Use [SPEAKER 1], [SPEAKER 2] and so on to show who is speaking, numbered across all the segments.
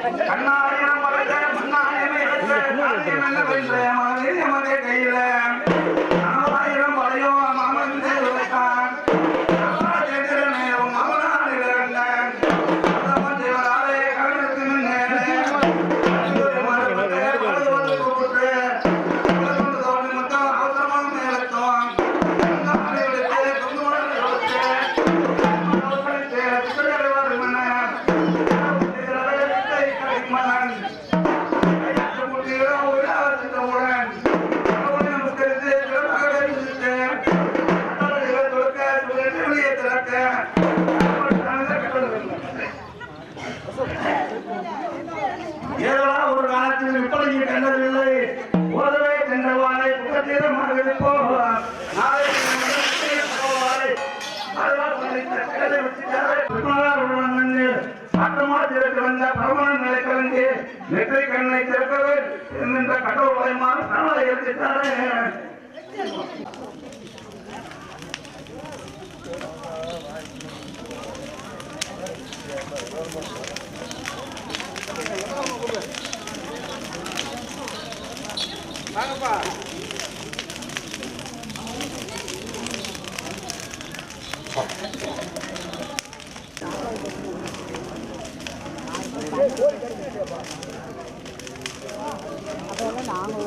[SPEAKER 1] கண்ணாயிரம் வளர்த்த மண்ணாயிரம் எடுத்த மகனே கையில ஆயிரம் வளையோ மாமன் வைத்தான் நெற்றை கண்ணை திறக்கவே என்கின்ற கடவுள் பயமான கனவை எடுத்துட்டாரே. வாங்கப்பா
[SPEAKER 2] அதெல்லாம் நாங்கள்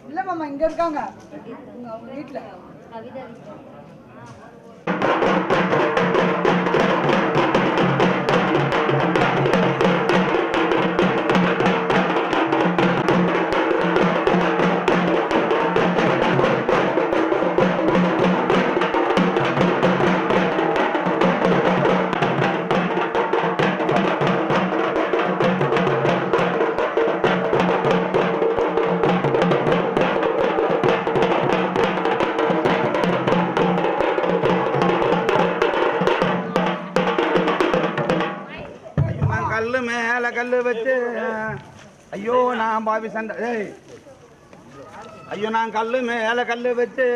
[SPEAKER 2] இல்ல மாமா இங்க இருக்காங்க அவங்க வீட்டுல.
[SPEAKER 1] கல்லு வச்சு ஐயோ நான் பாவி சண்டை ஐயோ நான் கல்லு மேல கல்லு வச்சு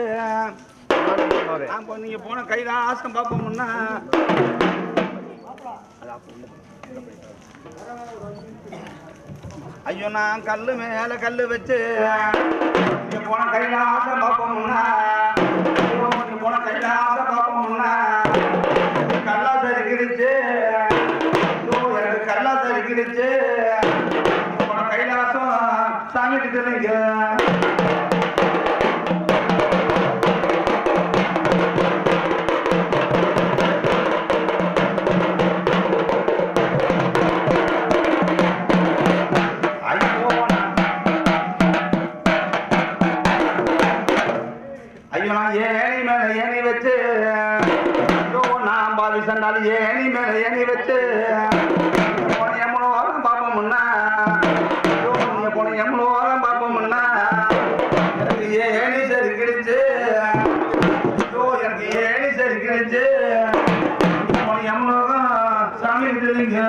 [SPEAKER 1] நீங்க போன கையில ஆசம் பார்ப்போம்னா ஐயோ நான் கல்லு மேல கல்லு வச்சு நீங்க போன கையில ஆசம் பார்ப்போம்னா நீங்க போன கையில ஆசம் பார்ப்போம்னா கல்லா சரிக்கிடுச்சு கல்லா தரிக்கிடுச்சு கைலாசம் சாமி கிட்ட ஐயோ நான் ஏணி மேல ஏணி வச்சு நான் பாவி சண்டாலும் ஏணி மேல ஏணி வச்சு பாப்போம்னா போன எவ்வளோ வாரம் பாப்போம்னா எனக்கு ஏணி சரி கிடைச்சு எனக்கு ஏணி சரி கிடைச்சு போன எவ்வளோ சாமி கிட்டீங்க.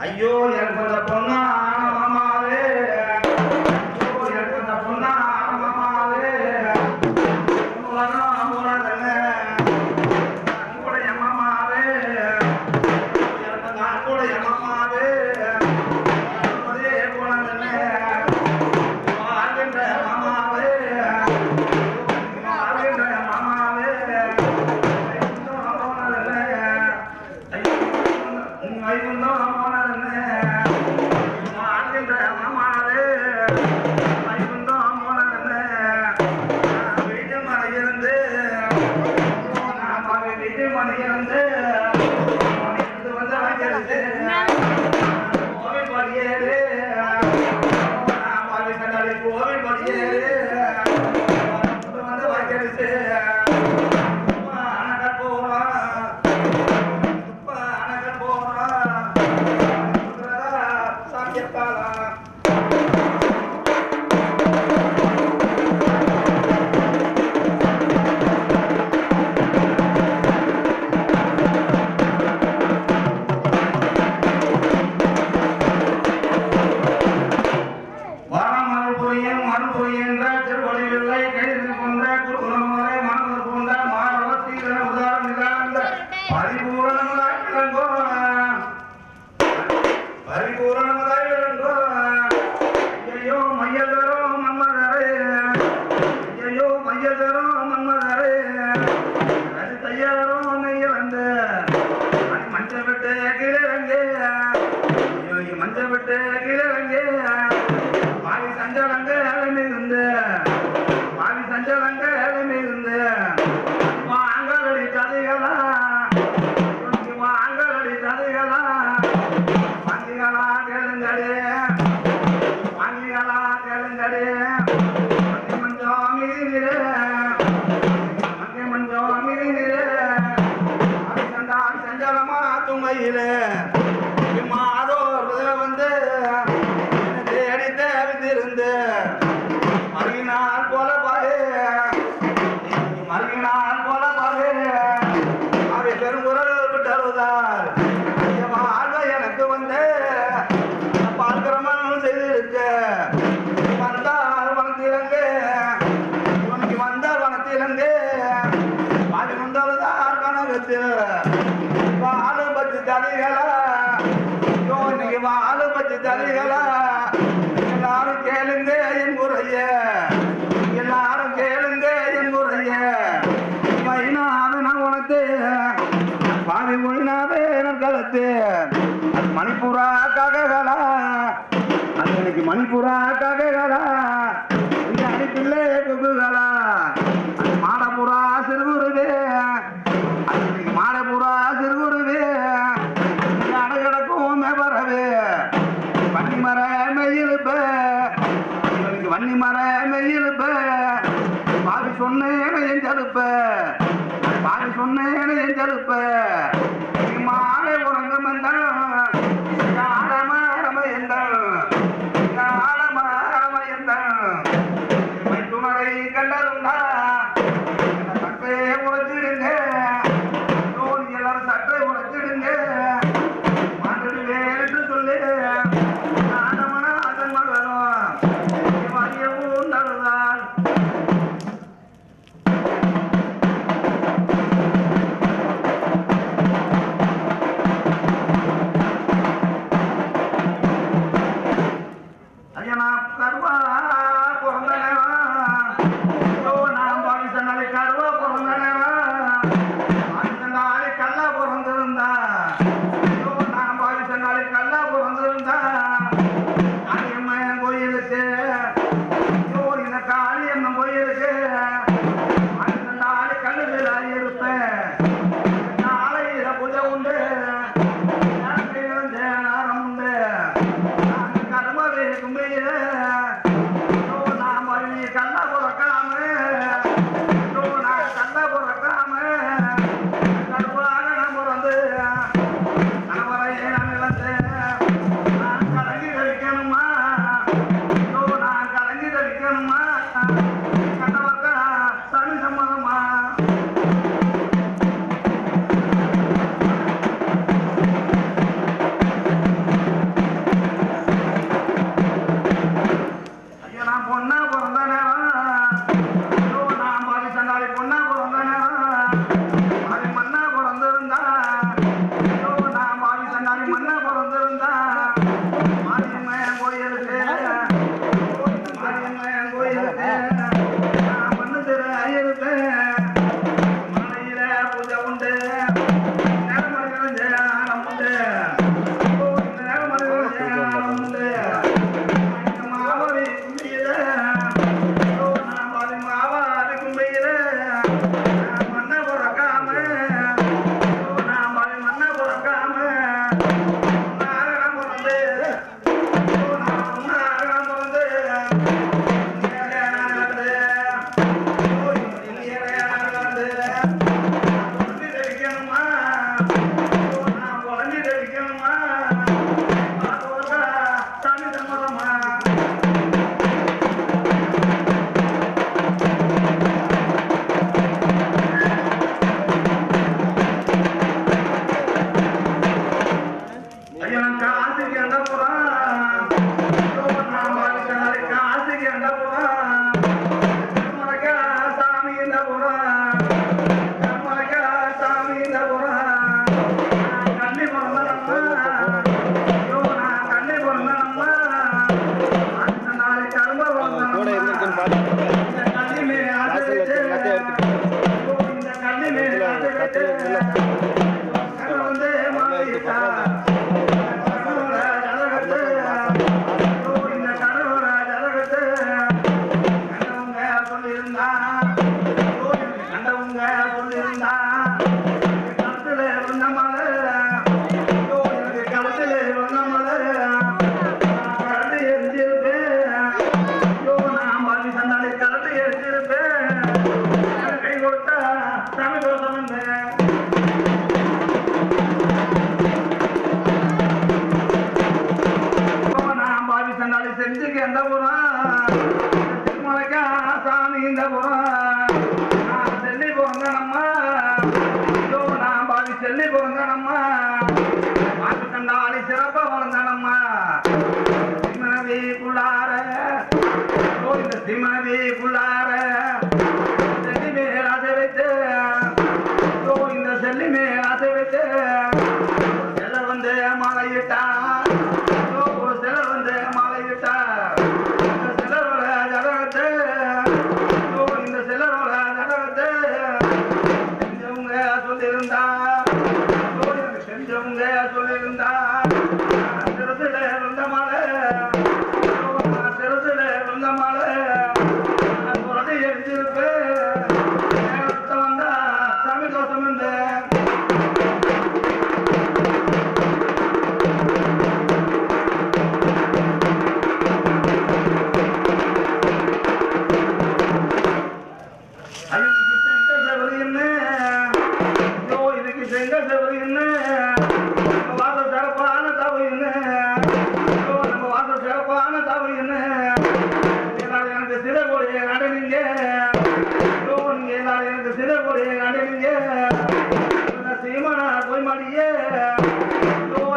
[SPEAKER 1] ஐயோ எனக்கு அந்த பொண்ணா மாமாவே எனக்கு அந்த பொண்ணா மாமாவே எல்லாரும் கேளுங்க என் முறைய, எல்லாரும் கேளுங்க என் முறைய. உனக்கு பாவி ஒயினாவே நற்களத்து அது மணிப்புறா காககளா, அது எனக்கு மணிப்புறா காககளா, அடிப்பில்லை குகுகளா, அது மாடப்புறா சிறுகுருவே, அது எனக்கு மாடப்புறா சிறுகுருவே, அடகிடக்கும் மேபரவே வன்னிமர மெய்யிலுப்ப, இவனுக்கு வன்னிமர மெய்யிலுப்ப, பாவி சொன்னேன் என் தடுப்ப, பாவி சொன்னேன் என் தடுப்ப, மாலை உறங்கம் என்றான் ஆடமாரம என்றான், ஆடமாரம என்றான், துணரை கண்டதுண்டா சட்டை உழைச்சிடுங்க, எல்லாரும் சட்டை உழைச்சிடுங்க, மாற்றிடுவேன் என்று சொல்லு ஆடமனா அதன் மகனும் வரியவும் நடுதான். ஐயனா கருவா பிறந்தனவா, நான் பாகிஸ்தானாலே கருவா பிறந்தனவா, பாகிஸ்தானாலே கல்லா பிறந்திருந்தா, நான் பாகிஸ்தானாலே கல்லா பிறந்திருந்தா, காளியம்மன் கோயிலுக்கு இந்த காளியம்மன் கோயிலுக்கு பாகிஸ்தானாலே கல்லு மேலாகி இருப்பேன், நாளையில பூஜை உண்டு, நேரம் உண்டு, கருமாவே கும்பிட நாம் வழி கல்ல பிறக்காம, நான் கல்ல பிறக்காம கருவாக நாம் பிறந்து கணவரை நான் இழந்து நான் கலங்கி சம்மதமா ஐயா காசுக்கு எந்த போறான் காசுக்கு எந்த போறான் மறக்கா சாமி இந்த போறான் மறக்கா சாமி இந்த போறான் கண்ணி பிறந்தனம்மா ஐயோ நான் கண்ணி பிறந்தனம்மா அந்த நாளைக்கு கரும்ப பிறந்தனம்மா இந்த கண்ணி மேலே ஆசை வச்சு இந்த கண்ணி மேலே ஆசை வச்சு வந்து மாறிட்டா செஞ்சுக்கு எந்த புறம் திருமலைக்கா சாமி இந்த புறம் நான் செல்லி போங்க நம்ம நான் பாதி செல்லி போங்க நம்ம பாட்டு கண்டாளி சிறப்பா வளர்ந்த நம்ம சிம்மனவிக்குள்ளார இந்த சிம்மனவிக்குள்ளார செல்லி மேல் ஆசை வைத்து இந்த செல்லி மேல் ஆசை வைத்து செல்லர் வந்து மாலையிட்டா ஒரு செலர் வந்து மாலையிட்டா இந்த செலரோட ஜடகத்தை இந்த செலரோட ஜடகத்தை செஞ்சவங்க சொல்லியிருந்தா செஞ்சவங்க சொல்லியிருந்தா சிறுசுல இருந்த மாலை சிறுசுல இருந்த மாலை தொடர்ந்து எடுத்திருப்பேன் வந்தா சாமி தோஷம் இருந்து சீமானா போய் மாட்டியே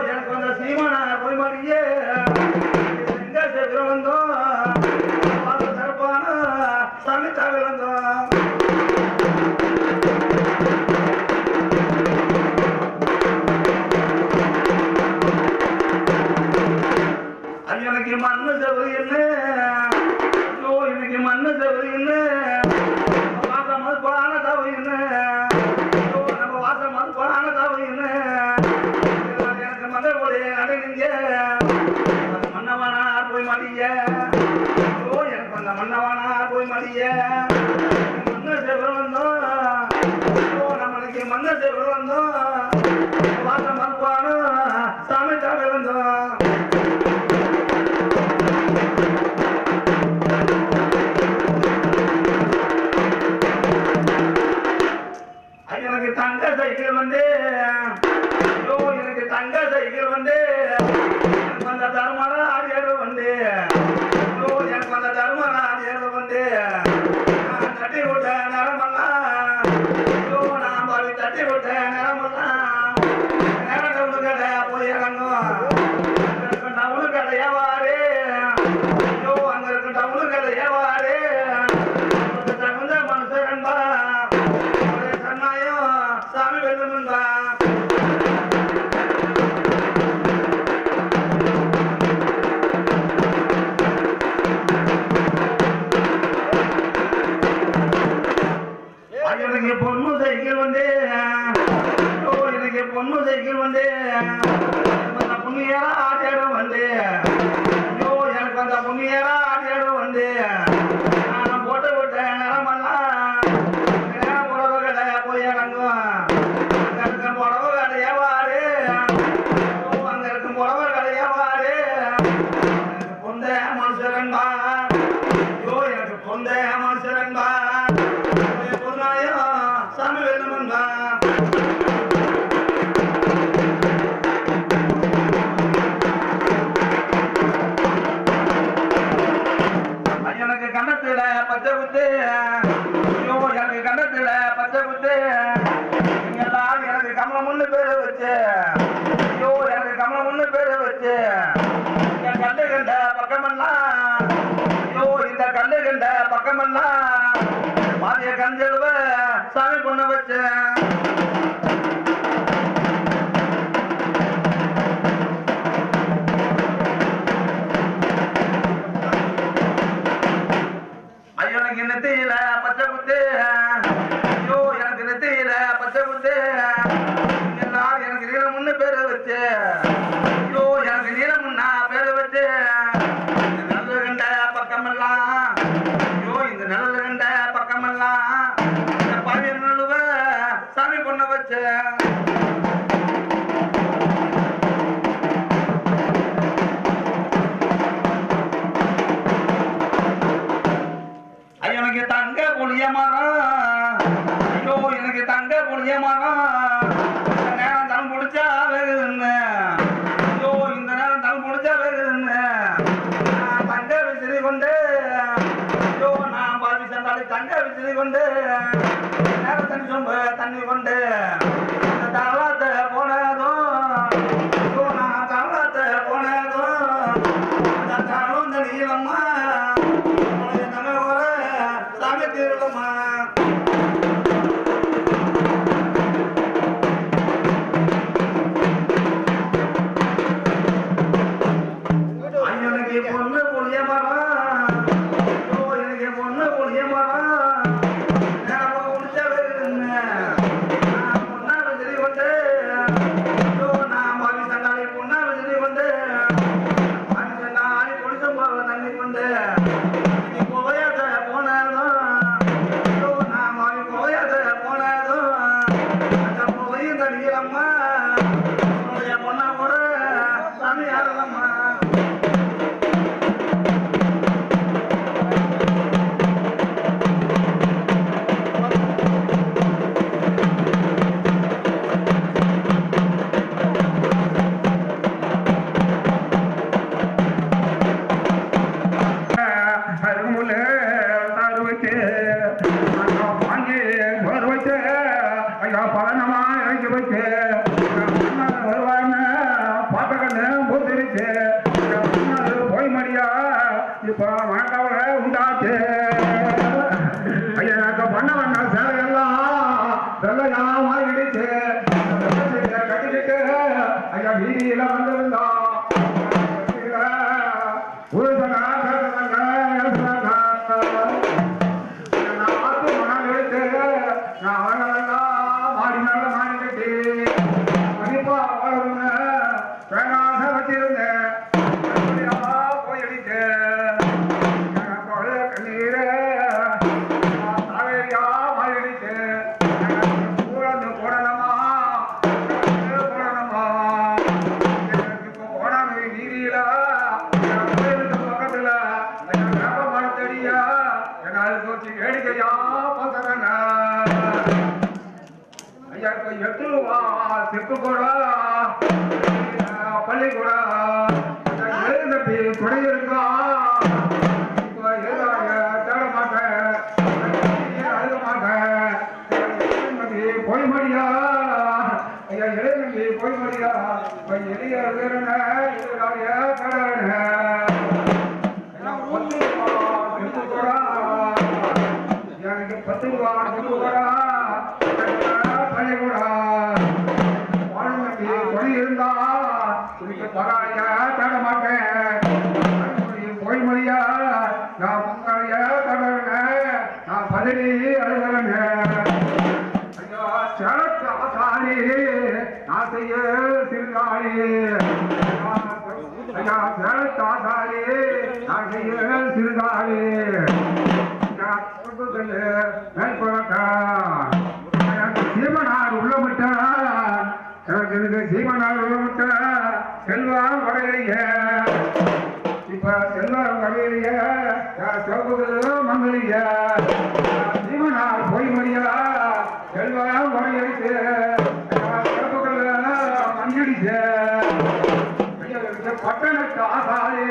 [SPEAKER 1] எனக்கு வந்த சீமானா போய் மாட்டியே எங்க சேர்த்து வந்தோம் சிறப்பான சமைச்சாக வந்தோம் எனக்கு மண்ணு செவரு என்ன இன்னைக்கு மண்ணு செவரு என்ன வாசம் மதுப்பான தவறு என்ன நம்ம வாசம் மதுப்பான தவறு என்ன எனக்கு மதப்பொடி அடைங்க மன்னவனார் போய் மாட்டிய எனக்கு அந்த மன்னவனார் போய் மாட்டிய மண்ணு செவரு வந்தோம் நம்மளுக்கு மண்ணு செவரு வந்தோம் வாசம் மதுப்பான சாமி தாவே வந்தோம் எனக்கு தங்க சைக்கிள் வந்து எனக்கு தங்க சைக்கிள் வந்து எனக்கு அந்த தர்மர ஆடியது வந்து எனக்கு அந்த தர்மர ஆடியது வந்து நான் தட்டி விட்ட நேரமெல்லாம் நான் பாவி தட்டி விட்ட நேரமெல்லாம் நேரம் கடை போய் இறங்கும் கண்ணத்துல பச்சை குத்து ஐயோ எனக்கு கண்ணத்துல பச்சை குத்து நீங்கெல்லாம் எனக்கு கமலமுன்னு பேரை வச்சு ஐயோ எனக்கு கமலமுன்னு பேரை வச்சு இந்த கல்லு கண்ட பக்கமெல்லாம் ஐயோ இந்த கல்லு கண்ட பக்கமெல்லாம் மாறிய கஞ்செழுவ சாமி பொண்ணு வச்சு எனக்கு நெத்தியில பச்சை குத்து ஐயோ எனக்கு நெத்தியில பச்சை குத்து எல்லாரும் எனக்கு நீளமுன்னு பேரை வச்சு ஐயோ எனக்கு நீளமுன்னா பேரை வச்சு இந்த நல்ல கண்ட பக்கமெல்லாம் ஐயோ இந்த நல்ல கண்ட பக்கமெல்லாம் இந்த பழைய நழுவ சாமி பொண்ண வச்சு எனக்கு தங்க புளிய மரம் ஐயோ எனக்கு தங்க புளிய மரம் இந்த நேரம் தன் பிடிச்சா வேகுதுன்னு ஐயோ இந்த நேரம் தன் பிடிச்சா வேகுதுன்னு நான் தங்க விசிறி கொண்டு ஐயோ நான் பாதி சண்டாளி தங்க விசிறி கொண்டு நேரம் தண்ணி சொம்பு தண்ணி கொண்டு இந்த தரலாத்தை போனதும் ஐயோ நான் தரலாத்தை போனதும் அந்த தரம் தண்ணியிலம்மா திருடமா எனக்கு பொண்ணு புளிய மரம் எனக்கு பொண்ணு புளிய மரம் முடிச்ச பொண்ணா வசதி கொண்டு நான் பாவி தண்டாளி பொண்ணா வசதி கொண்டு தண்டாளி பொடிச்சம் போக தண்ணி கொண்டு போயாத போனதும் நீளம்மா உன்னுடைய பொண்ணா கூட சாமி யாரலம்மா பலனமா இறக்கி வச்சு வருவான்னு பாத்தக்கண்ணு பூத்திருச்சு போய் மடியா இப்ப மனக்கவலை உண்டாச்சு ஐயா எனக்கு பண்ண வண்ண சேலையெல்லாம் வெள்ளையா மாறிடுச்சு கட்டிக்கிட்டு ஐயா வீதியில வந்திருந்தோம் பள்ளிக்கூடா துணையிருக்கா தேட மாட்டேன் அழுக மாட்டேன் போய் மடியா ஐயா இளைஞி போய் மடியா எளிய எனக்கு 10 ரூபா பள்ளிக்கூடா துணை இருந்தா பகாயா தேட மாட்டேன் போய் மொழியா நான் பொங்கலையா தடவுனேன் நான் பதவி அழுகிறேங்க ஐயா சேலத்து ஆசாரி நான் செய்ய சிறுகாளி ஐயா சேலத்து ஆசாரி நான் செய்ய சிறுகாளி மேற்பழக்கா சீமனார் உள்ளமிட்ட எனக்கு சீமனார் உள்ளமிட்ட செல்வம் வரையிலைய இப்ப செல்வம் வரையிலைய சிவப்புகளும் மங்களிய சீமனார் பொய்மொழியா செல்வம் வரையடிச்சு சிவப்புகள் மஞ்சடிச்ச பட்டணத்து ஆசாரி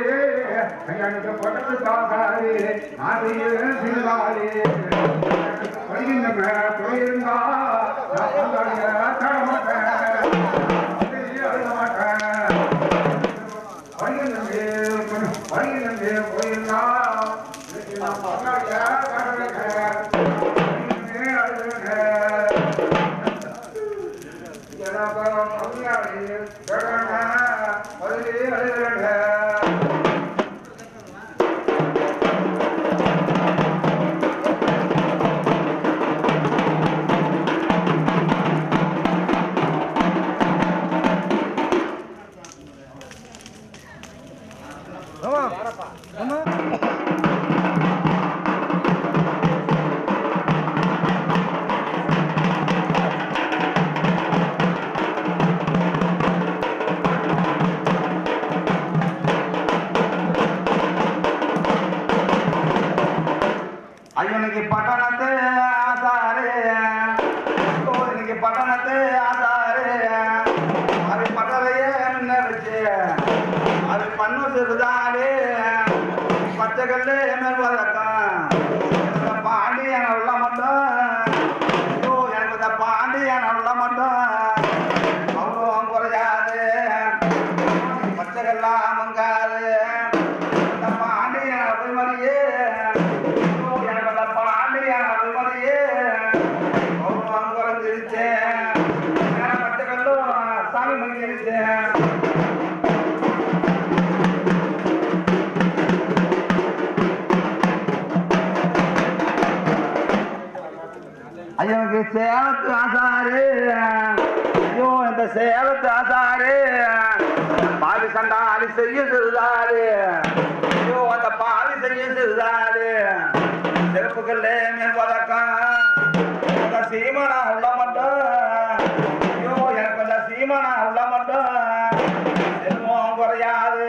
[SPEAKER 3] எனக்கு பட்டத்து காக்காரி நாதையில் சிறுவாரி வருகின்ற போயிருந்தா நான் தர மாட்டேன் அழுக மாட்டேன் வருகின்ற போயிருந்தா
[SPEAKER 1] ஐயனுக்கு பட்டணத்து ஆசாரு இன்னைக்கு பட்டணத்து ஆசாரு அது பட்டறையே முன்ன வச்சு அது பண்ணு சிறுதாரு பச்சை கல்லு மேல் வதக்கம் பாண்டியன் உள்ள மட்டும் எனக்கு இந்த பாண்டியன் உள்ள மட்டும் அவ்வளோ குறையாது பச்சை கல்லா மங்காது இந்த பாண்டியன் அப்படி மாதிரியே சாமி மங்கிருச்சேன் ஐயனுக்கு சேலத்து ஆசாரு ஐயோ இந்த சேலத்து ஆசாரு பாவி சண்டாலி செய்ய சிறுதாரு ஐயோ அந்த பாவி செய்ய சிறுதாரு சிறப்புகளே மேல் பதக்கம் சீமனா உள்ள மட்டும் ஐயோ எனக்கு அந்த சீமனா உள்ள மட்டும் செல்வம் குறையாது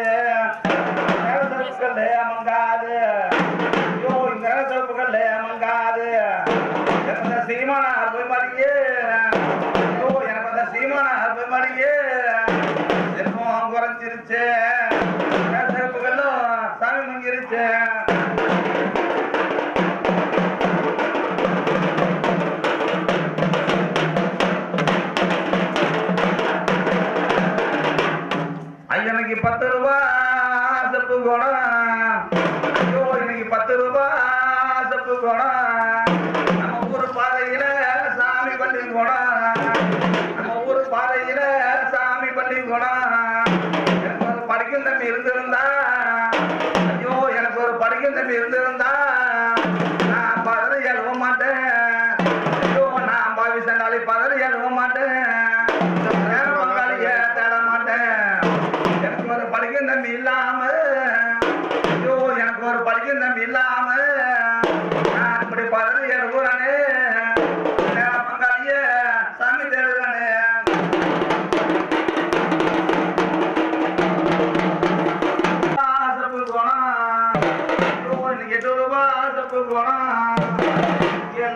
[SPEAKER 1] சிறப்புகளே மங்காது ஐயோ இந்த சிறப்புகளே மங்காது எனக்கு சீமான அற்புத மாதிரியே ஐயோ எனக்கு அந்த சீமான அற்புத மாதிரியே செல்வம் குறைஞ்சிருச்சு சிறப்புகளும் சாமி மங்கிருச்சு ஐயனுக்கு 10 ரூபா செப்பு குடம் ஐயோ இன்னைக்கு 10 ரூபா செப்பு குடம் நம்ம ஊர் பாதையில சாமி பள்ளி குடம் நம்ம ஊர் பாதையில சாமி பள்ளி குடம் எனக்கு ஒரு படிக்கும் தம்பி இருந்திருந்தா ஐயோ எனக்கு ஒரு படிக்கும் தம்பி இருந்திருந்தா நான் பதறி எழுவ மாட்டேன் ஐயோ நான் பாவி நாளை பதறி எழுவ மாட்டேன் பங்காளிய தேட மாட்டேன் எனக்கு ஒரு படிக்கும் தம்பி இல்லாம ஐயோ எனக்கு ஒரு படிக்கும் தம்பி இல்லாம நான் இப்படி பதறி எழுகுறானே பங்காளிய சாமி தேடுறானே செப்பு போனான் இன்னைக்கு 8 ரூபா செப்பு போனான்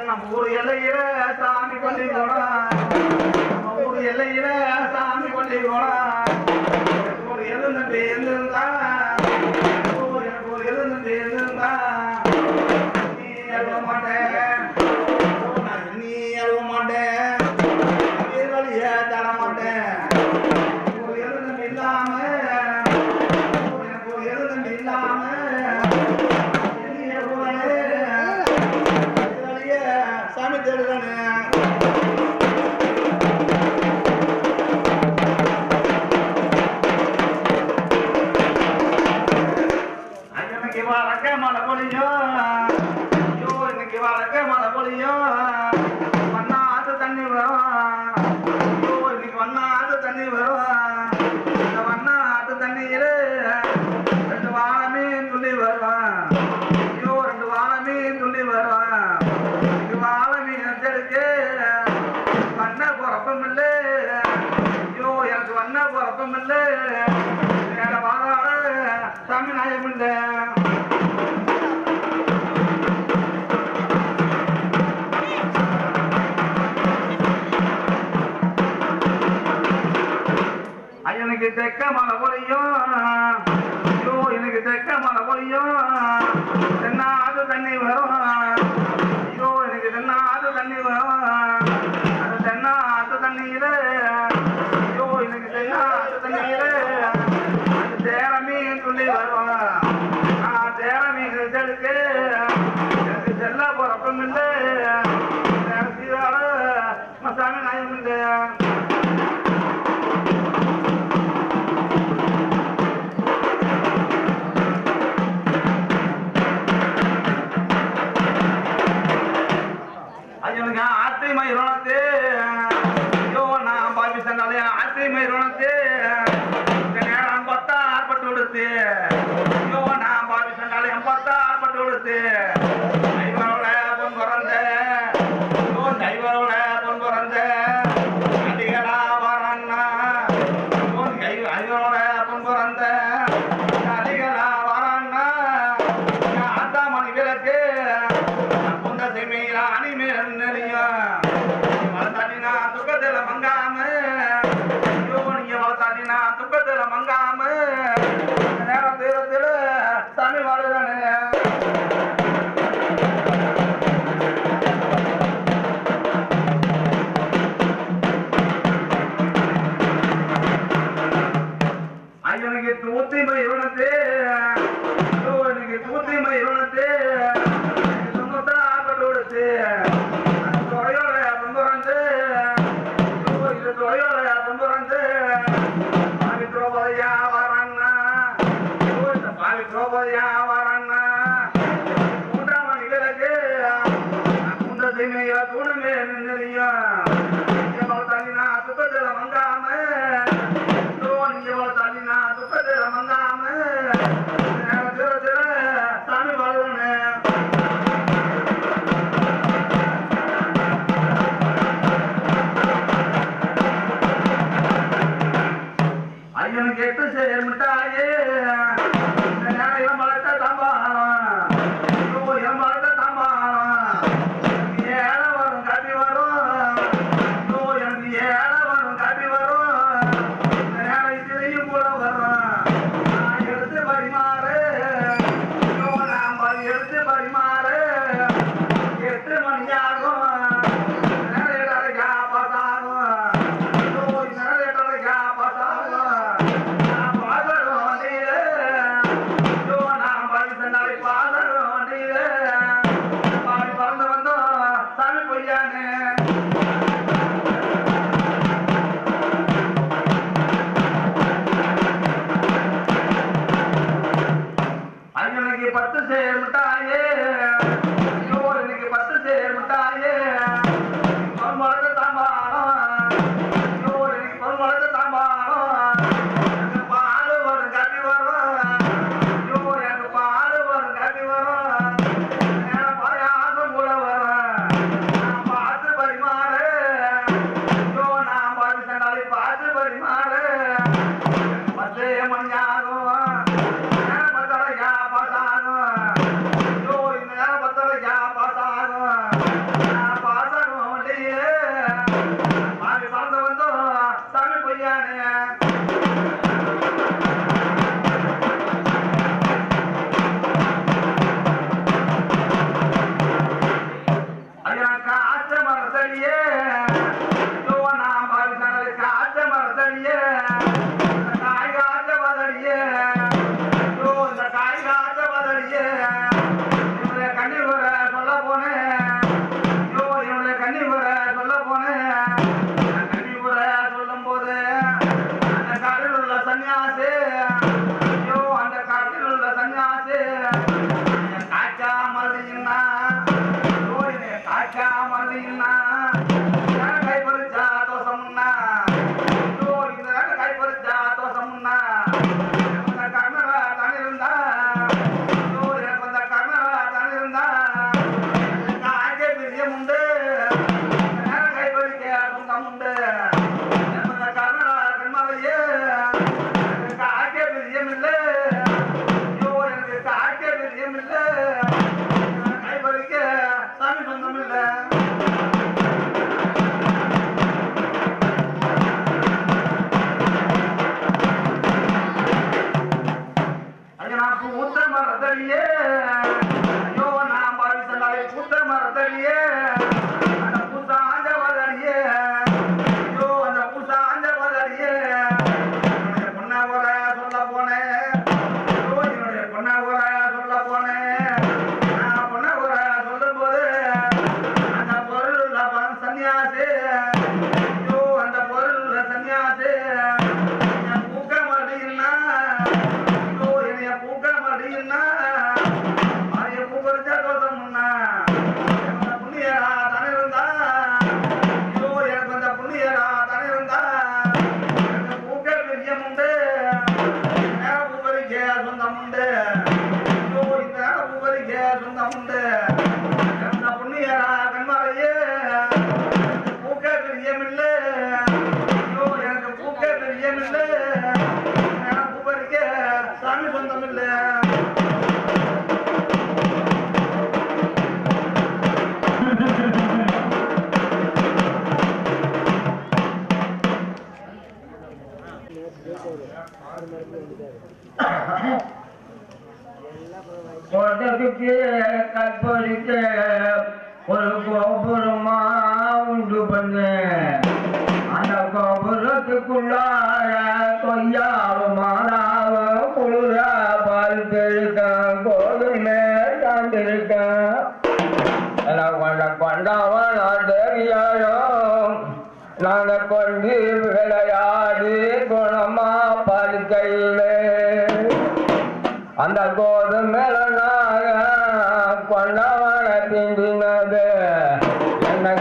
[SPEAKER 1] நம்ம ஊர் எல்லையில சாமி பள்ளி போனான் நம்ம ஊர் எல்லையில சாமி பள்ளி போனான் ஒரு எழுநம்பி எழுந்திருந்தா எனக்கு ஒரு எழுநம்பி எழுந்திருந்தா நீ எழுத மாட்டேன் நீ எழுத மாட்டேன் வழிய தர மாட்டேன் ஒரு எழுநம்பி இல்லாம எனக்கு ஒரு எழுநம்பி இல்லாம சாமி தேடுதானே இன்னைக்கு வரக்க மழை பொழியும் ஐயோ இன்னைக்கு வரக்க மழை பொழியும் வண்ணாத்து தண்ணி வரும் ஐயோ இன்னைக்கு வண்ணாத்து தண்ணி வரும் இந்த வண்ணாத்து தண்ணியில 2 வாழை மீன் துள்ளி வரும் ஐயோ 2 வாழை மீன் துள்ளி வரும் வாழை மீன் எடுத்து வண்ண பொறப்பம் இல்லை ஐயோ எனக்கு வண்ண பொறப்பம் இல்லை வாழ சாமி நாயம் இல்லை நான் தேவமீகளுக்கு எனக்கு செல்ல பிறப்பும் இல்லை மசாமி நாயம் இல்லை ஐயனுக்கு ஆத்தை மயிரோனத்து ஐயோ நான் பாபி சொன்னாலே ஆத்தை மயிரோனத்து நேரம் பார்த்தா ஆர்ப்பட்டு விடுத்து ஐயோ நான் பாபி சொன்னாலே பார்த்தா ஆர்ப்பட்டு விடுத்து ஐவரோட பொன் பிறந்த ஐயோ ஐவரோட பொன் பிறந்த அடிகளா வரண்ணா ஐவரோட பொன் பிறந்த அடிகளா வரண்ணா ஆத்தா மணி விளக்கு அணி மேல் வளர்த்தாட்டினா துக்கத்துல மங்காம நீங்க வளர்த்தாட்டினா துக்கத்துல மங்காம நேரம் தீரத்துல சாமி வாழுதானே ஐயனுக்கு தூத்திமை இவனத்து எனக்கு தூத்திமை இவனத்து சாமி வாழ்வனே ஐயனுக்கு எட்டு சேர்மிட்டாயே இளம் வளர்த்த தம்பானம் இளம் வளர்த்த தம்பானம் ஏழை வரும் காப்பி வரும் எனக்கு ஏழை வரும் காப்பி வரும் இதையும் கூட வரும் நான் எடுத்து பரிமாறு நாம் எடுத்து பரிமாறு 8 மணி ஆகும் ஐயனுக்கு 10 சேர் மிட்டாயே இன்னைக்கு 10 சேர் மிட்டாயே பொன்மலர்ந்த தாம்பாளம் இன்னைக்கு பொன்மலர்ந்த தாம்பாளம் எனக்கு பால் வரும் காப்பி வரும் எனக்கு பால் வரும் காப்பி வரும் பாயாசம் கூட வரும் நான் பார்த்து பரிமாறு நான் பாதி சண்டாளி பார்த்து பரிமாறு 10 மணி ஆகும் சாமி பொய்யானே ஐயா காய்ச்ச மரத்தடியே நான் பாவிசானது காய்ச்ச மரத்தடியே காய் காய்ச்ச மதடியே இந்த காய் காய்ச்ச மதடியே இவனுடைய கண்ணீர் வர சொல்ல போனேன் இவனுடைய கண்ணீர் வர சொல்ல போனேன் கண்ணீர் வர சொல்லும் போது அந்த காட்டில் உள்ள சன்னியாசி அந்த காட்டில் உள்ள சன்னியாசி காய்ச்சா மறுதினா காய்ச்சா மறுதினா கை பறிச்சா தோசம்னா இந்த கை பறிச்சா தோசம்னா கர்மரா தான் இருந்தா எனக்கு அந்த கர்மரா தான் இருந்தா காய்ச்ச பிரியம் உண்டு கை பறிக்க சொந்தம் உண்டு எனக்கு கர்மரா கண்மாவையே காய்ச்ச பிரியம் இல்லை எனக்கு காய்ச்ச பிரியம் இல்லை கை பறிக்க சாமி சொந்தம் இல்லை பூத்த மரத்தடியே ஐயோ நான் பாவி சொன்னாலே பூத்த மரத்தடியே அந்த பூசாஞ்ச வதடியே ஐயோ அந்த பூசாஞ்ச வதடியே என்னுடைய பொண்ணை வர சொல்ல போனேன் என்னுடைய பொண்ணை உண்டு அந்த புண்ணியரா கண்மாரையே பூக்க பிரியமில்ல ஐயோ எனக்கு பூக்க பிரியமில்ல பூ பறிக்க சாமி சொந்தம் இல்ல
[SPEAKER 4] கற்பழிக்க ஒரு கோபுரமா உண்டு பண்ணு அந்த கோபுரத்துக்குள்ளார கொய்யாவ மாதாவ குளிர பால் பெருக்க கோதுமை சார்ந்திருக்க கொண்டவன் தெரியாரும் நாங்கள் கொண்டு விளையாடி குணமா படுக்கையிலே அந்த கோதுமையில கொண்டவன திண்டினது என்னை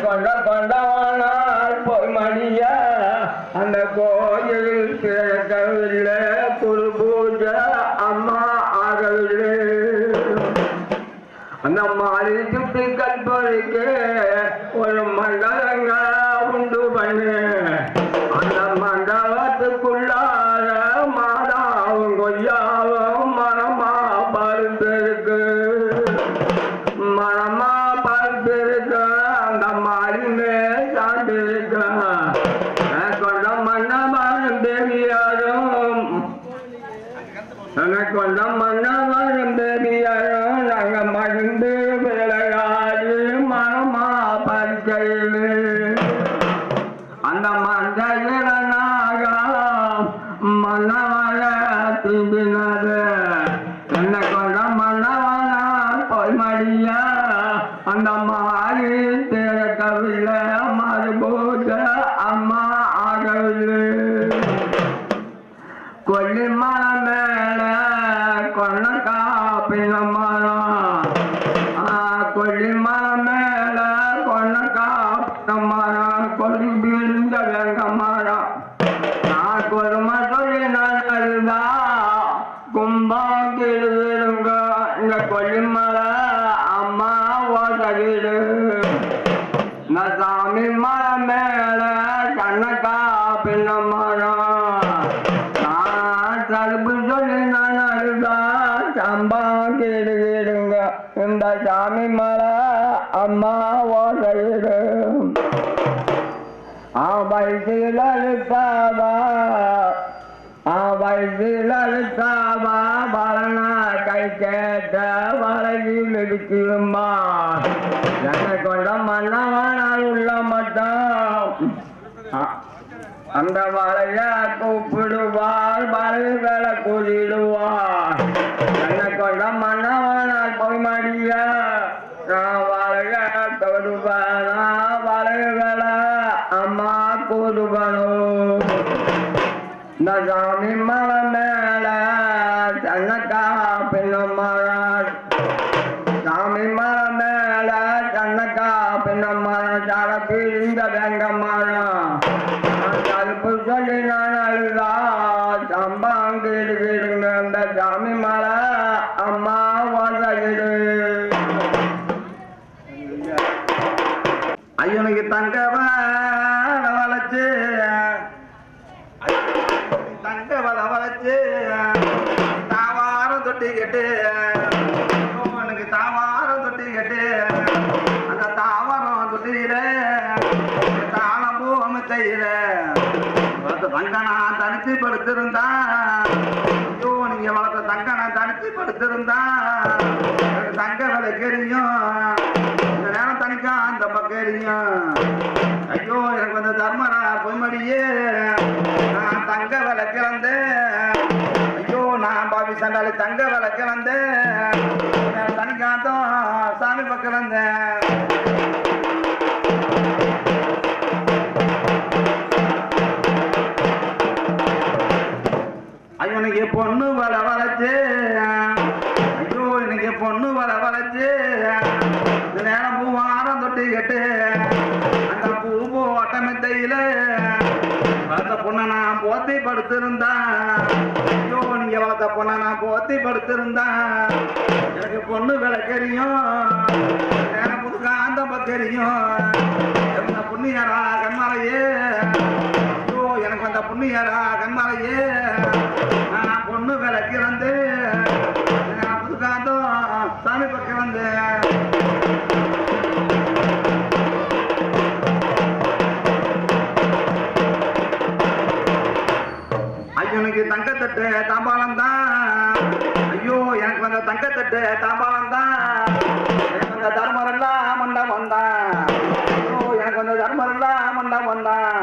[SPEAKER 4] கொண்டவனால் போய் மடிய அந்த கோயில் திறக்கவில்லை குரு பூஜை அம்மா ஆகவில்லை அந்த மாறி சுற்றி கற்பழிக்கு ஒரு மண்டலங்க உண்டு பண்ணு அந்த மண்டலத்துக்குள்ளார மாதாவும் கொய்யாவும் மனமா பருந்திருக்கு மனமா பருந்திருக்கு அந்த மாறிமே சார்ந்திருக்கு கொண்ட மன்னவன் தேவியாரும் கொண்ட மன்னவன் தேவியாரும் நாங்க மகிழ்ந்து விளையாடி மனமா பறிக்கையிலே அந்த மஞ்சளாக மன்னவன திண்டினது என்னை கொண்ட மன்னவனால் போய் மடிய அந்த மாறி திறக்கவில்லை மறுபூஜ அம்மா ஆகவில்லை கொல்லிமலை மேல கொண்ட காப்பின மரம் கொல்லிமலை மேல கொண்ட காப்பின மரம் கொல்லி விழுந்த வெங்க மரம் நான் கொடுமை சொல்லி நான் அழுதா கும்பம் கிடுங்க இந்த கொல்லிமலை அம்மா ஓசகிடு நான் சாமி மலை மேல கண்ண காப்பின மரம் தடுப்பு சொல்லி நான் அழுதா சம்பா கேடுங்க இந்த சாமி மலை அம்மா ஓசையிடு வயசில் அழுத்தாவா வயசில் அழுத்தாவா பலனா கை கேட்ட வலையில் இருக்குமா என்னை கொண்ட மன்னவனால் உள்ள மட்டும் அந்த வளைய கூப்பிடுவார் வளைகளை கூறிடுவார் என்னை கொண்ட மன்னவனால் போய் மடிய நான் வளைய தொடுவானா வளைகளை அம்மா கூடுவனும் இந்த சாமி மலை மேல சன்னக்கா பின்ன மரம் சாமி மலை மேல சன்னக்கா பின்ன மரம் சார பிரிந்த வெங்க மரம் தடுப்பு சொல்லி நான் அழுதா சம்பாங்கிடுங்க அந்த சாமி மலை அம்மா வசகிடு
[SPEAKER 1] ஐயனுக்கு தங்க வளைச்சு தங்க வளைச்சு தாவாரம் தொட்டி கட்டு எனக்கு தாவாரம் தொட்டி கட்டு அந்த தாவாரம் தொட்டியில தாளம் பூ அமைச்சையில தங்கனா தனிச்சு படுத்திருந்தா ஐயோ நீங்க வளர்த்த தங்கனா தனிச்சு படுத்திருந்தா தங்க விலை கெரியும் இந்த நேரம் தனிக்கா அந்த பக்கரியும் ஐயோ எனக்கு வந்து தர்மரா பொய்மடியே நான் தங்க விலை கிளந்தேன் ஐயோ நான் பாவி சண்டாளி தங்க விலை கிளந்தேன் தனிக்காத்தம் சாமி பக்கம் வந்தேன் ஐயோ இன்னைக்கு பொண்ணு வளைச்சு ஐயோ இன்னைக்கு பொண்ணு வளைச்சு இந்த நேரம் பூவாரம் தொட்டி கட்டு அந்த பூ ஒட்டமெத்தையில வளர்த்த பொண்ணை நான் போத்தி படுத்திருந்தா ஐயோ நீங்க வளர்த்த பொண்ணை நான் போத்தி படுத்திருந்தா எனக்கு பொண்ணு விளக்கறியும் தெரியும் அந்த புண்ணியரா கண்மாலையே ஐயோ எனக்கு அந்த புண்ணியரா கண்மாலையே நான் பொண்ணு விலைக்கு வந்து நான் புதுக்காந்தம் சாமி பக்கம் வந்து ஐயனுக்கு தங்கத்தட்டு தாம்பாளம் தான் ஐயோ எனக்கு வந்த தங்கத்தட்டு தாம்பாளம் தான் எனக்கு வந்த தர்மரெல்லாம் மண்டபம் தான் ஐயோ எனக்கு வந்த தர்மரெல்லாம் மண்டபம் தான்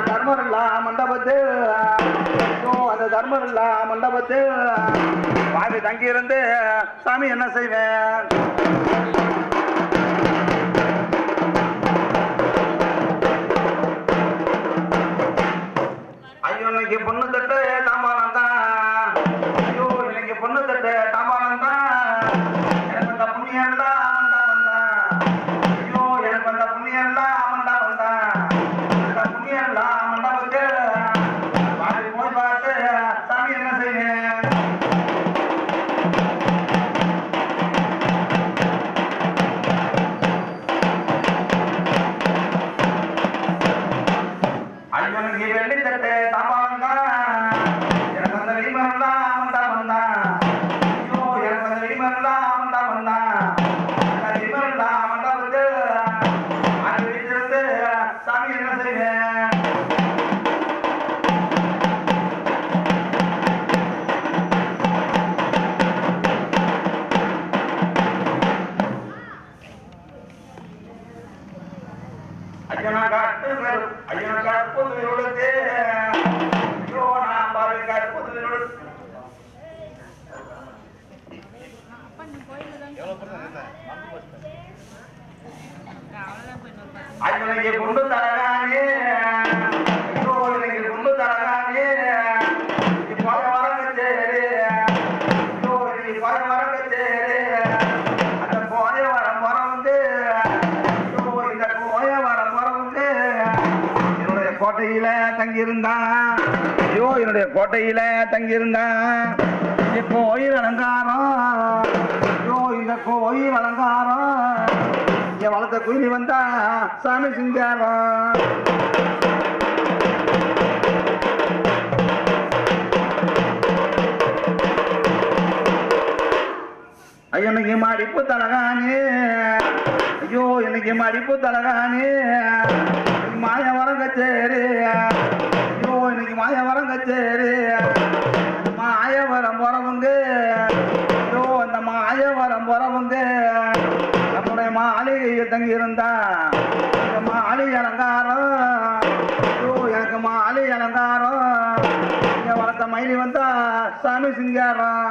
[SPEAKER 1] தர்மரெல்லாம் மண்டபத்து ஐயோ அந்த தர்மரெல்லாம் மண்டபத்து பாவி தங்கி இருந்து சாமி என்ன செய்வேன் இன்னைக்கு பொண்ணு தட்டு தாம்பாளம் தான் ஐயோ இன்னைக்கு பொண்ணு தட்டு தாம்பாளம் தான் எனக்கு அந்த புண்ணியம்டா மண்டபம் தான் ஐயோ எனக்கு அந்த புண்ணியம்டா மண்டபம் தான் அந்த புண்ணியம்டா மண்டபத்துக்கு பாதி போய் பார்த்து சாமி என்ன செய்வேன் ஐயனுக்கு வெள்ளி தட்டு தாம்பாளம் தான் எனக்கு அந்த வெளிமரம்டா மண்டபம் தான் ஐயோ எனக்கு அந்த வெளிமரம்டா மண்டபம் தான் அந்த வெளிமரம்டா மண்டபத்துக்கு அது வீட்டிலிருந்து சாமி என்ன செய்வேன் ஐயனா காட்டு ஐயனா காட்டு விழுது ஐயோ நான் பாவி காட்டு விழுது ஐயனுக்கு குண்டு தரகானே ஐயோ எனக்கு குண்டு தரகானே போய வரங்க சேரு ஐயோ நீ போய வரங்க சேரு அந்த போய வரம் வந்து ஐயோ இந்த போய வரம் வந்து என்னுடைய கோட்டையில தங்கியிருந்தான் ஐயோ என்னுடைய கோட்டையில தங்கியிருந்தான் கோயில் அலங்காரம் ஐயோ இந்த கோயில் அலங்காரம் இங்க வளர்த்த குயிலி வந்தா சாமி சிங்காரம் ஐயனுக்கு மாடிப்பு தலகானே ஐயோ எனக்கு மாடிப்பு தலகானே மாய வரங்க சேரு ஐயோ இன்னைக்கு மாய வரங்க சேரு மாய வரம் போறவங்க ஐயோ அந்த மாய வரம் போறவங்க நம்முடைய மாளிகையை தங்கி இருந்தா மாளிகை அலங்காரம் ஐயோ எனக்கு மாளிகை அலங்காரம் இங்க வளர்த்த மயிலி வந்தா சாமி சிங்காரம்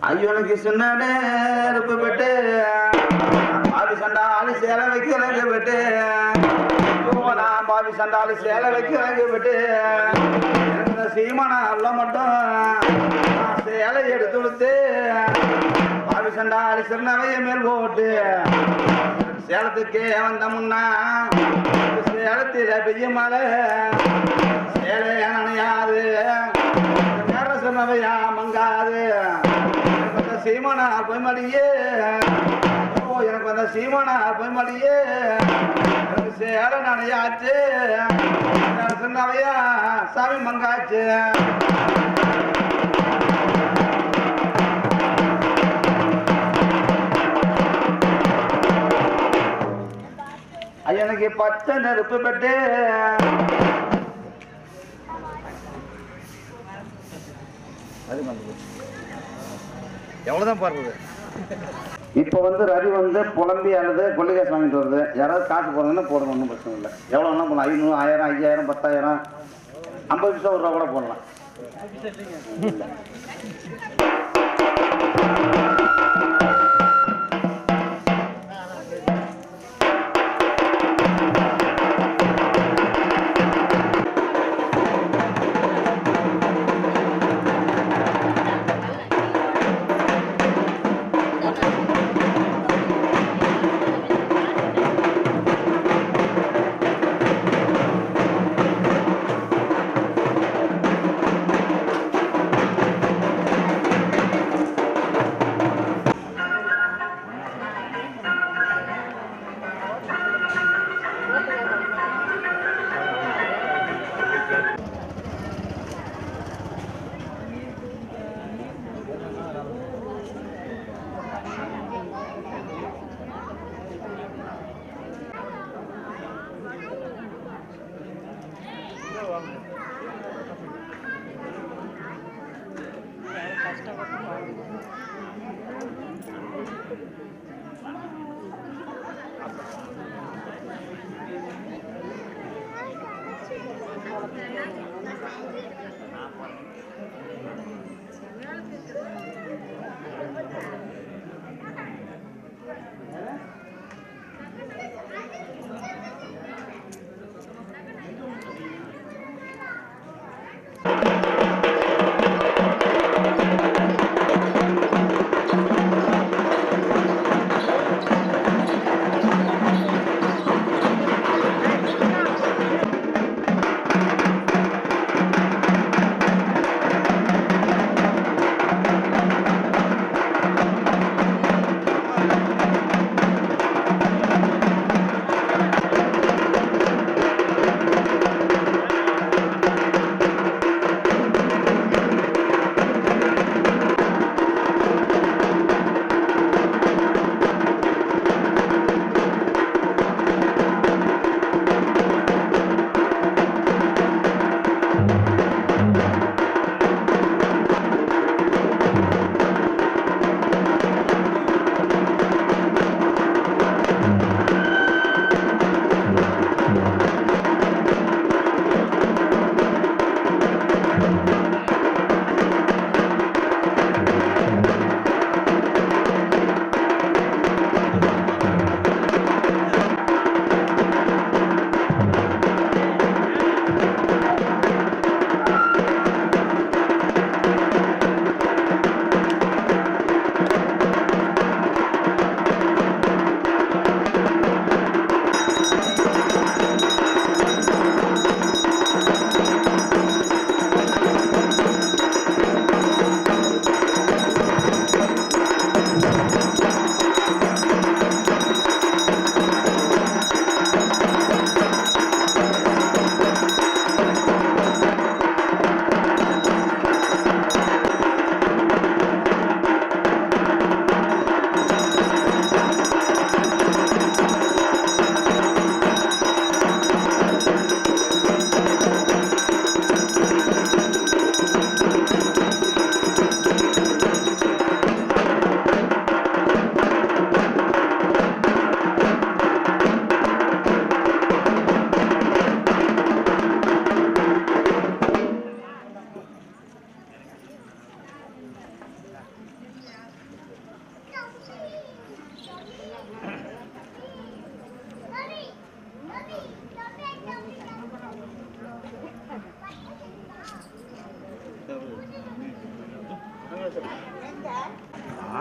[SPEAKER 1] ஐயனுக்கு சின்ன நெருப்பு பெட்டு பாவி சண்டாலி சேலை வைக்கிறங்க பெட்டு நான் பாவி சண்டாலி சேலை வைக்கிறங்க பெட்டு இந்த சீமான அல்ல மட்டும் நான் சேலை எடுத்து கொடுத்து பாவி சண்டாலி சிறுநவைய மேல் போட்டு சேலத்துக்கே வந்த முன்னா சேலத்தில பெரிய மலை சேலை நனையாது நேர சிறுநவையா மங்காது சீமானா பொய்மடியே எனக்கு வந்த சீமானா பொய்மடியே எனக்கு சேலை நனையாச்சு சின்னவையா சாமி மங்காச்சு ஐயனுக்கு பச்சை நெருப்பு பெட்டு எவ்வளவுதான் பாருங்க இப்போ வந்து ரவி வந்து புலம்பி அல்லது கொள்ளிகை வாங்கிட்டு வருது யாராவது காசு போடுறதுன்னா போடணும் ஒன்றும் பிரச்சனை இல்லை எவ்வளோன்னா போடலாம் 500 1000 5000 10000 50 பைசா ஒரு ரூபா கூட போடலாம்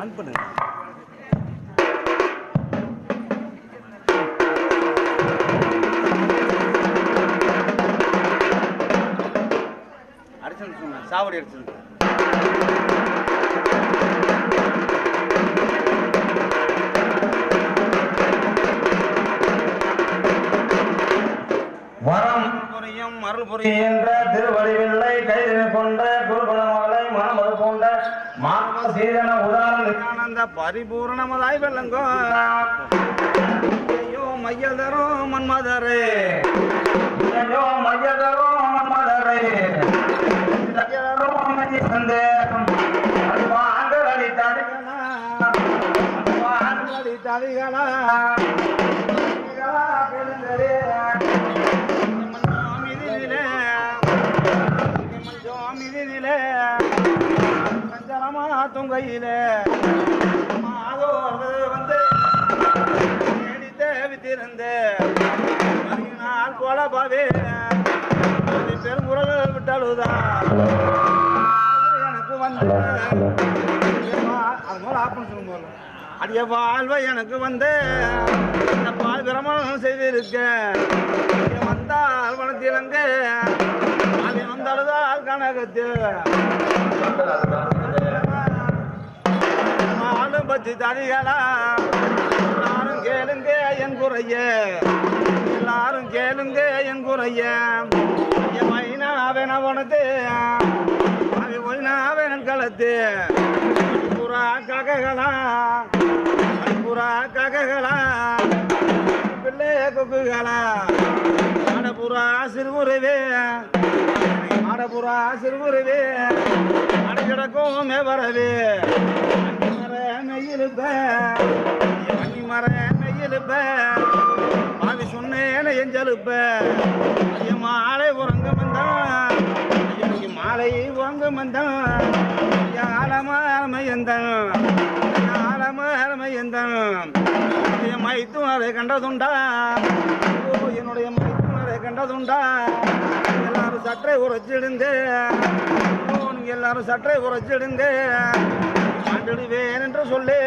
[SPEAKER 1] ஆன் பண்ணுங்க. அடிச்சு சொன்னேன், சாவடி அடிச்சு. வரம் புரியும் அருள் புரிகின்ற திருவடிவில்லை கைது கொண்ட குருகுணமலை மனமது கொண்ட மாணவ சீதன உதாரண பரிபூர்ணமதாய் வெள்ளங்கோ ஐயோ மையதரோ மன்மதரே, ஐயோ மையதரோ மன்மதரே, தவிகளா சஞ்சலமா தொங்கையிலே வந்து தேவித்திருந்து நாள் கோலபாவே பெருங்குரல் விட்டாலுதான் எனக்கு வந்து அது போல ஆப்பன் சொல்லும் போல அடிய வாழ்வை எனக்கு வந்து இந்த பால் பிரமணம் செய்திருக்கேன். வந்தால் வனத்திலங்க அது வந்தாலுதால் கனகத்தில் ஆளும் பச்சு தனிகளா எல்லாரும் கேளுங்க என் குறைய, எல்லாரும் கேளுங்க என் குறைய. என் மைனாவேன உனது அவை ஒயினாவேன் களத்து புறா கககளா புறா கககளா பிள்ளை கொக்குகளா ஆடப்புறா சிறுமுறைவே ஆடப்புறா சிறுமுறைவே அடைக்கிடக்கும் மேவரவே மர மெய்யிலுப்ப மணி மர மெய்யிலுப்ப பாவி சொன்னேன எஞ்சலுப்ப மாலை உறங்கம் வந்தான் மாலை உறங்கம் வந்தான் ஆலமாரமையந்தன் ஆலமாரமையந்தன் மைத்துனரை கண்டதுண்டா, என்னுடைய மைத்துனரை கண்டதுண்டா. எல்லாரும் சற்றை உரைச்சிடுங்க, நீங்க எல்லாரும் சற்றை உரைச்சிடுங்க. ஆண்டிடுவேன் என்று சொல்லி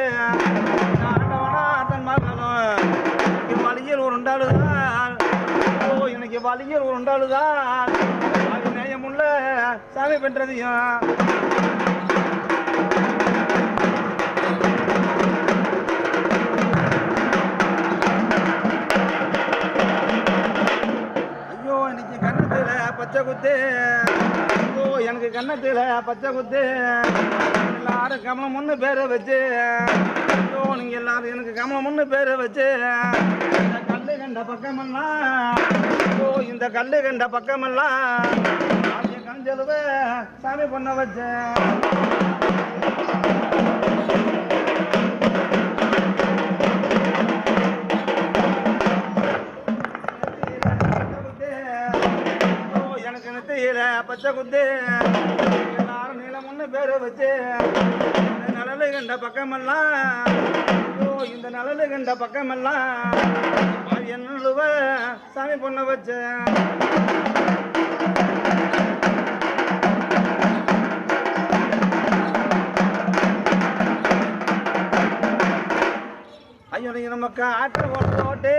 [SPEAKER 1] ஆண்டவனா தன் மகனும் வழியில் உருண்டாளுதான். எனக்கு வழியில் உருண்டாளுதான் அது நேயமுள்ள சாமி பெற்றதையும் பச்சை குத்து. ஓ எனக்கு கண்ணத்துல பச்சை குத்து. எல்லாரும் கமலம் ஒன்று பேரை வச்சு, ஓ நீங்க எல்லாரும் எனக்கு கமலம் ஒன்று பேரை வச்சு இந்த கல்லு கண்ட பக்கமெல்லாம், ஓ இந்த கல்லு கண்ட பக்கமெல்லாம் கஞ்சலுவ சாமி பண்ண வச்சேன். பச்சை குத்து எல்லாரும் நீளம் ஒன்று பேரை வச்சு இந்த நிழலு கண்ட பக்கமெல்லாம், இந்த நிழலு கண்ட பக்கமெல்லாம் என்னுவ சாமி பொண்ண வச்சேன். ஐயோ நீங்க நமக்கு ஆட்டை போட்டு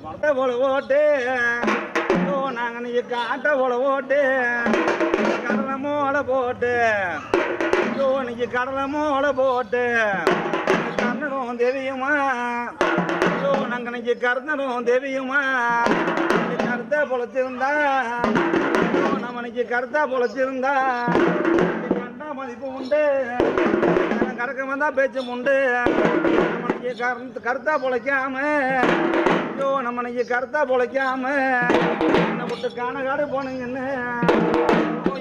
[SPEAKER 1] பட்டை போல ஓட்டு, நாங்க நீங்க காட்டை போல ஓட்டு கடலை மோளை போட்டு, நீங்க கடலை மோளை போட்டு கர்ணனும் தேவியுமா, நாங்க நீங்க கர்ணனும் தேவியுமா கருத்தா பொழைச்சிருந்தா, நம்ம இன்னைக்கு கருத்தா பொழைச்சிருந்தா கண்டா மதிப்பு உண்டு, கறக்க வந்தா பேச்சும் உண்டு. கருத்தா பொழைக்காம, ஐயோ நம்ம இன்னைக்கு கருத்தா பொழைக்காம என்னை விட்டு காணகாடு போனீங்கன்னு,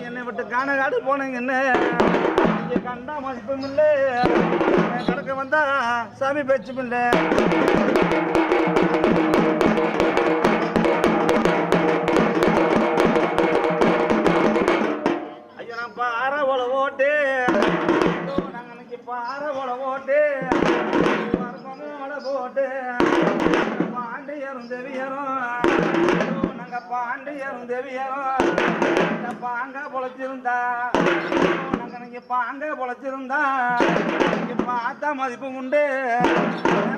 [SPEAKER 1] என்னை விட்டு காணகாடு போனீங்கன்னு கண்டா மதிப்பும் இல்லை, கறக்க வந்தா சாமி பேச்சும் இல்லை. ஐயோ நான் பாறை போல ஓட்டு, நாங்கள் இன்னைக்கு பாறை போல ஓட்டு போட்டு பாண்டியரும் தேவியரும், நாங்க பாண்டியரும் தேவியரும் பாங்க பொழைச்சிருந்தா, நாங்க நீங்க பாங்க பொழைச்சிருந்தா இப்ப ஆத்தா மதிப்பு உண்டு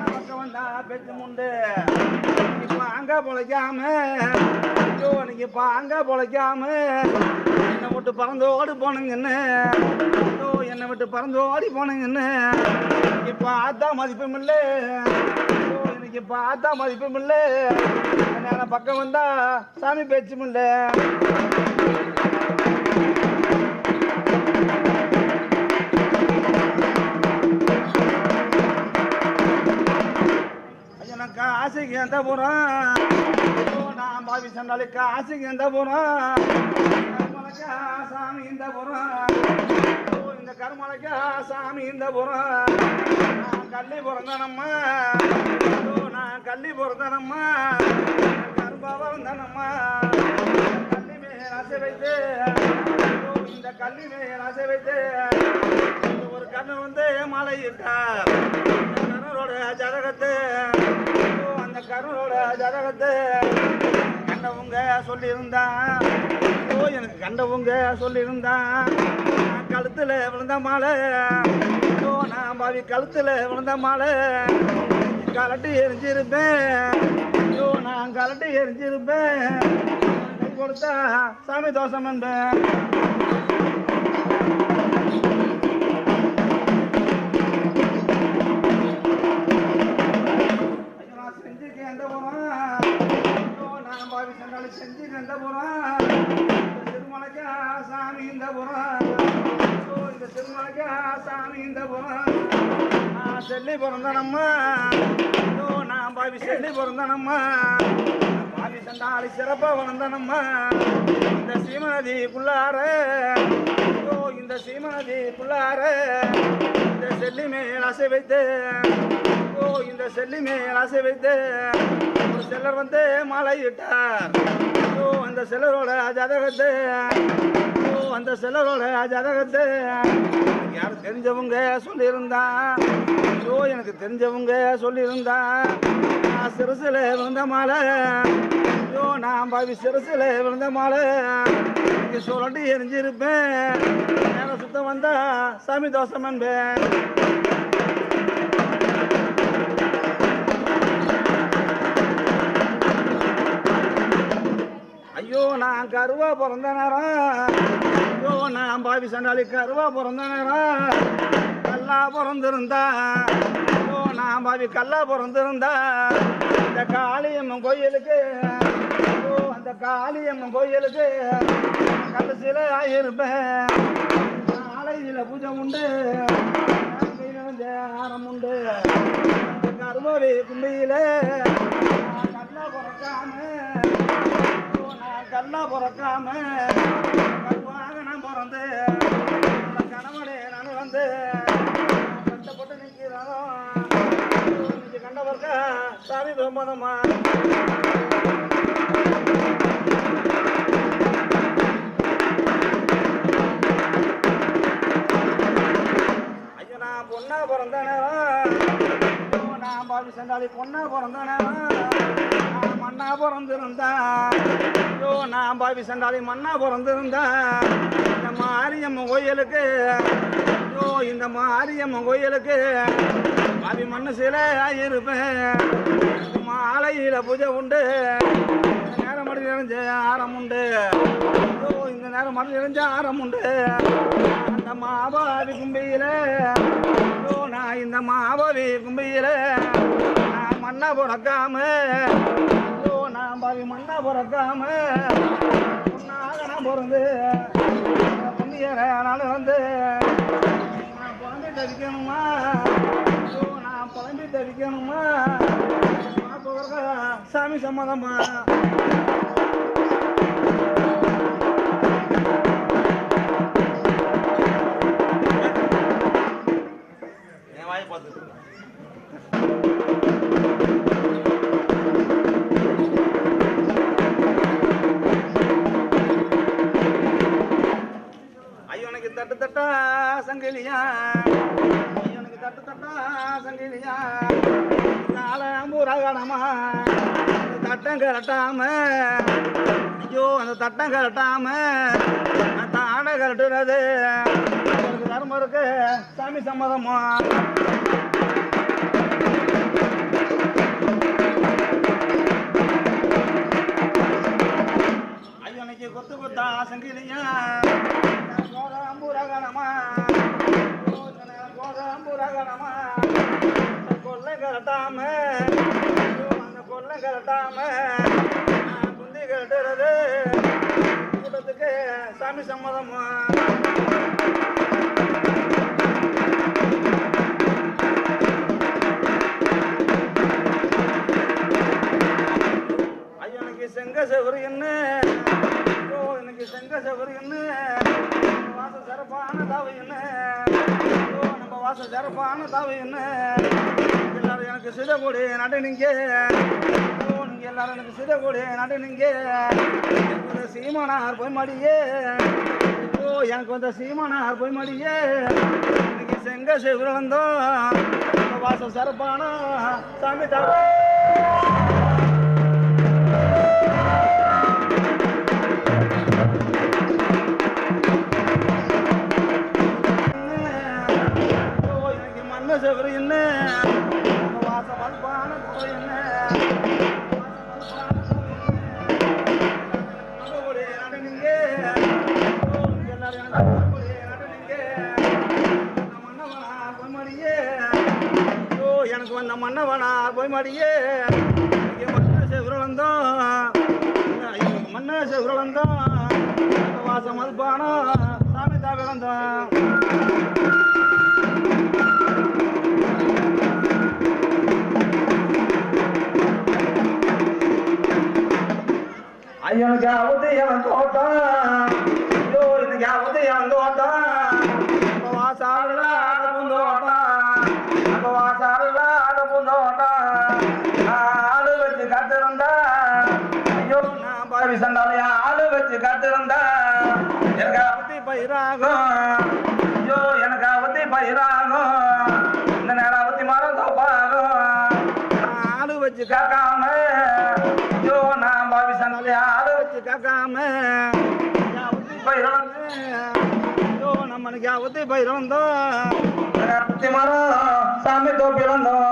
[SPEAKER 1] பக்கம் வந்தா பேச்சு உண்டு இப்ப அங்க பொழைக்காம ஐயோ நீங்க பாங்க பொழைக்காம என்னை விட்டு பறந்து ஓடி போனீங்கன்னு ஐயோ என்னை விட்டு பறந்து ஓடி போனீங்கன்னு இப்ப ஆத்தா மதிப்பும் இல்லை இன்னைக்கு இப்ப ஆத்தா மதிப்பும் இல்லை நேரம் பக்கம் வந்தா சாமி பேச்சும் இல்லை காசிக்கு எந்த போறோம் நான் பாவி சண்டாளி காசிக்கு எந்த போறோம் கருமலைக்கா சாமி இந்த போறோம் இந்த கருமலைக்கா சாமி இந்த போறோம் நான் கள்ளி பிறந்தனம்மா நான் கள்ளி பிறந்தனம்மா கரும்பா பிறந்தனம்மா கள்ளி மேல் ஆசை வைத்து இந்த கள்ளி மேல் ஆசை வைத்து ஒரு கண்ணு வந்து மலையிட்டார் கண்ணரோட ஜதகத்தை அந்த கருணோட ஜதகத்தை கண்டவங்க சொல்லியிருந்தான் எனக்கு கண்டவங்க சொல்லியிருந்தான் கழுத்துல விழுந்த மாலை நான் பாவி கழுத்துல விழுந்த மாலை கலட்டி எரிஞ்சிருப்பேன் நான் கலட்டி எரிஞ்சிருப்பேன் கை கொடுத்தா சாமி தோசம் என்பேன் செஞ்சு எந்த போறான் திருமலைக்கா சாமி இந்த போறான் இந்த திருமலைக்கா சாமி இந்த போறான் நான் செல்லி பிறந்தனம்மா நான் பாவி செல்லி பிறந்தனம்மா பாவி சண்டாளி சிறப்பா வளர்ந்தனம்மா இந்த சீமநதிக்குள்ளார இந்த சீமநதிக்குள்ளார இந்த செல்லி மேல் ஆசை வைத்து இந்த செல்லி மேல் ஆசை வைத்து ஒரு செல்லர் வந்து மாலையிட்டார் அந்த செல்லரோட ஜாதகத்தை அந்த செல்லரோட ஜாதகத்தை யாரும் தெரிஞ்சவங்க சொல்லியிருந்தான் எனக்கு தெரிஞ்சவங்க சொல்லியிருந்தான் நான் சிறுசில் விழுந்த மாலை நான் பாவி சிறுசில் விழுந்த மாலை சொல்லி எரிஞ்சிருப்பேன் நேரம் சுத்தம் வந்தா சாமி தோசம் என்பேன் ஐயோ நான் கருவா பிறந்த நேரம் நான் பாவி சண்டாளி கருவா பிறந்த நேரம் கல்லா பிறந்திருந்தா நான் பாவி கல்லா பிறந்திருந்தா இந்த காளியம்மன் கோயிலுக்கு அந்த காளியம்மன் கோயிலுக்கு கல்லு சில ஆயிருப்பேன் ஆலையில பூஜை உண்டு ஆரம் உண்டு கருமாவி கும்பியில கல்லா பிறக்காம கல்லா பிறக்காம கருவாக நான் பிறந்து கணவனே நான் வந்து கஷ்டப்பட்டு நிற்கிறாரோ இன்னைக்கு கண்டவர்க்கா சாமி பிரம்மதம்மா ஐயோ நான் பொண்ணா பிறந்த நேரம் நான் பாவி சண்டாளி பொண்ணா பிறந்த நேரம் மண்ணா பிறந்திருந்தா நான் பாவி சண்டாளி மண்ணா பிறந்திருந்தா இந்த மாரியம்மன் கோயிலுக்கு இந்த மாரியம்மன் கோயிலுக்கு பாவி மண்ணு சில இருப்பேன் மாலையில பூஜை உண்டு நேரம் மடி நிறைஞ்ச ஆரம் உண்டு இந்த நேரம் மடி நிறைஞ்ச ஆரம் உண்டு அந்த மாபாவி கும்பியில நான் இந்த மாபாவி கும்பியில நான் மண்ணா பிறக்காம நான் பாவி மண்ணா பிறக்காம பொண்ணாக நான் பிறந்து பொண்ணியர நான் வந்து நான் புலம்பி தவிக்கணுமா நான் புலம்பி தவிக்கணுமா சாமி சம்மதமா என் வாயை பார்த்து தட்டு தட்டா சங்கிலியா எனக்கு தட்டு தட்டா சங்கிலியா நாளம்பூரகணமா தட்டம் கரட்டாம ஐயோ அந்த தட்டம் கரட்டாம தாடை கரட்டுறது தர்மம் இருக்கு சாமி சம்மதமா ஐயனுக்கு கொத்து கொத்தா சங்கிலியா கோதாம்பூரகணமா கோதாம்பூரகணமா கொல்லை கரட்டாம அந்த கொல்லை கரட்டாம குந்தி கட்டுறது கூட்டத்துக்கு சாமி சம்மதமா ஐயனுக்கு செங்க செவரு என்ன எனக்கு செங்க செவரு என்ன வாச சிறப்பான தாவை என்ன நம்ம வாச சிறப்பான தாவை என்ன எல்லாரும் எனக்கு சிதக்கூடி நடு நீங்க நீங்க எல்லாரும் எனக்கு சிதக்கூடி நடு நீங்க சீமானார் போய் மாடியே எனக்கு வந்த சீமானார் போய் மாடியே இன்னைக்கு செங்க செவரு வந்தோம் வாச சிறப்பான சாமி தாவை செவரு என்ன வாச வல்பான என்ன நடனீங்க எல்லாரும் நடனீங்க மன்னவனா போய் மாடியே எனக்கு வந்த மன்னவனா போய் மாடியே மன்ன செவரு வந்தோம் மன்ன செவரு வந்தோம் வாசம் வல்பானோ சாமி தாவி வந்தோம் ஐயனுக்கு அவதியம் தோட்டம் ஐயோ எனக்கு அவதியம் தோட்டம் அப்போ வாசால பூந்தோட்டம் அப்போ வாசால பூந்தோட்டம் ஆளு வச்சு காத்திருந்தா ஐயோ நான் பாவி சண்டாலையா ஆளு வச்சு காத்திருந்தா எனக்கு அவதி பயிராகும் ஐயோ எனக்கு அவதி பயிராகும் இந்த நேரம் அவதி மரம் தோப்பாகும் ஆளு வச்சு காக்காம ஐயோ நான் பாவி சண்டாலையா ஆளு வச்சு காக்காம அவதி பயிராங்க ஐயோ நம்மனுக்கு அவதி பயிரந்தோம் அவதி மரம் சாமி தோப்பிலந்தோம்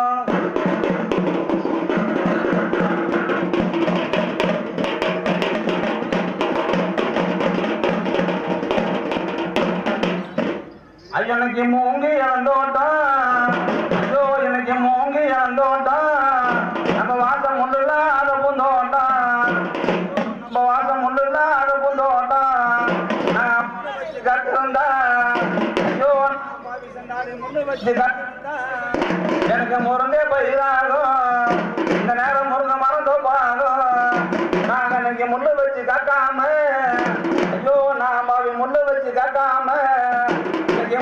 [SPEAKER 1] ஐயனுக்கு மூங்கி இறந்தோட்டம் ஐயோ எனக்கு மூங்கி இறந்தோட்டம் நம்ம வாசம் முள்ளுல அதை பூந்தோட்டம் நம்ம வாசம் முள்ளுல அதை பூந்தோட்டம் நான் வச்சு கட்டிருந்தா ஐயோ முள்ளு வச்சு கட்டிருந்தா எனக்கு முருங்கை பயிராகும் இந்த நேரம் முருங்கை மரம் தோப்பாகும் நாங்கள் எனக்கு முள்ளு வச்சு கட்டாம ஐயோ நான் பாவி முள்ளு வச்சு கட்டாம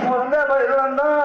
[SPEAKER 1] முருங்கை பயிர் வந்தோம்